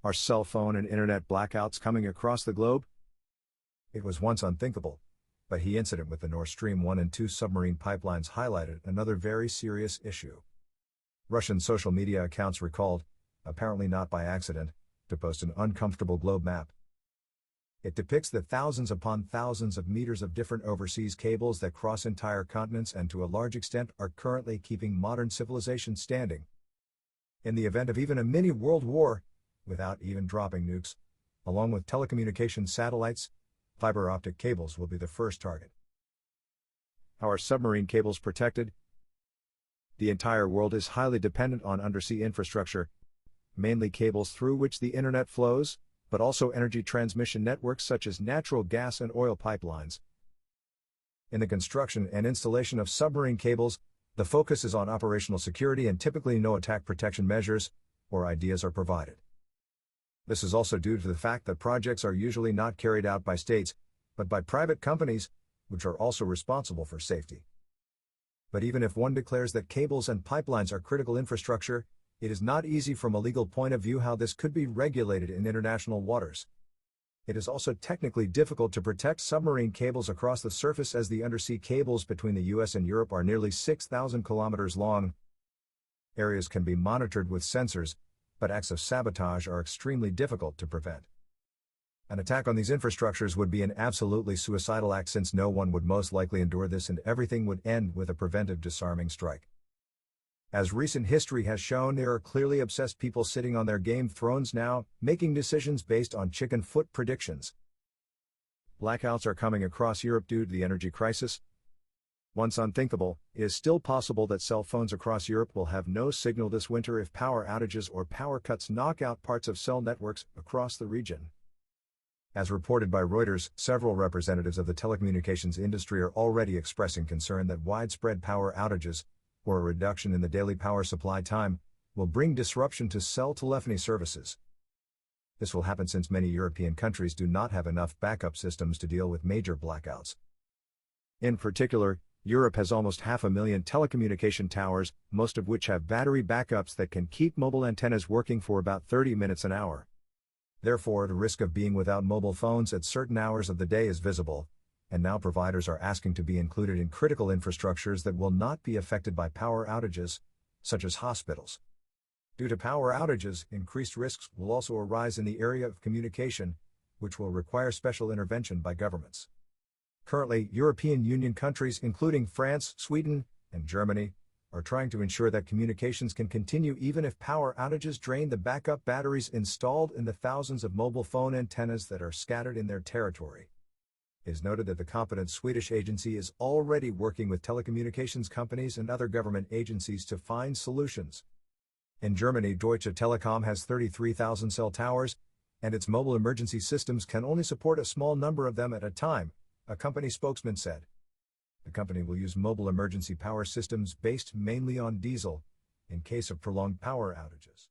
Are cell phone and internet blackouts coming across the globe? It was once unthinkable, but the incident with the Nord Stream 1 and 2 submarine pipelines highlighted another very serious issue. Russian social media accounts recalled, apparently not by accident, to post an uncomfortable globe map. It depicts the thousands upon thousands of meters of different overseas cables that cross entire continents and to a large extent are currently keeping modern civilization standing. In the event of even a mini world war, without even dropping nukes, along with telecommunications satellites, fiber optic cables will be the first target. How are submarine cables protected? The entire world is highly dependent on undersea infrastructure, mainly cables through which the internet flows, but also energy transmission networks such as natural gas and oil pipelines. In the construction and installation of submarine cables, the focus is on operational security and typically no attack protection measures or ideas are provided. This is also due to the fact that projects are usually not carried out by states, but by private companies, which are also responsible for safety. But even if one declares that cables and pipelines are critical infrastructure, it is not easy from a legal point of view how this could be regulated in international waters. It is also technically difficult to protect submarine cables across the surface as the undersea cables between the US and Europe are nearly 6,000 kilometers long. Areas can be monitored with sensors, but acts of sabotage are extremely difficult to prevent. An attack on these infrastructures would be an absolutely suicidal act since no one would most likely endure this and everything would end with a preventive disarming strike. As recent history has shown, there are clearly obsessed people sitting on their Game of Thrones now, making decisions based on chicken foot predictions. Blackouts are coming across Europe due to the energy crisis. Once unthinkable, it is still possible that cell phones across Europe will have no signal this winter if power outages or power cuts knock out parts of cell networks across the region. As reported by Reuters, several representatives of the telecommunications industry are already expressing concern that widespread power outages, or a reduction in the daily power supply time, will bring disruption to cell telephony services. This will happen since many European countries do not have enough backup systems to deal with major blackouts. In particular, Europe has almost 500,000 telecommunication towers, most of which have battery backups that can keep mobile antennas working for about 30 minutes an hour. Therefore, the risk of being without mobile phones at certain hours of the day is visible, and now providers are asking to be included in critical infrastructures that will not be affected by power outages, such as hospitals. Due to power outages, increased risks will also arise in the area of communication, which will require special intervention by governments. Currently, European Union countries including France, Sweden, and Germany are trying to ensure that communications can continue even if power outages drain the backup batteries installed in the thousands of mobile phone antennas that are scattered in their territory. It is noted that the competent Swedish agency is already working with telecommunications companies and other government agencies to find solutions. In Germany, Deutsche Telekom has 33,000 cell towers, and its mobile emergency systems can only support a small number of them at a time, a company spokesman said. The company will use mobile emergency power systems based mainly on diesel, in case of prolonged power outages.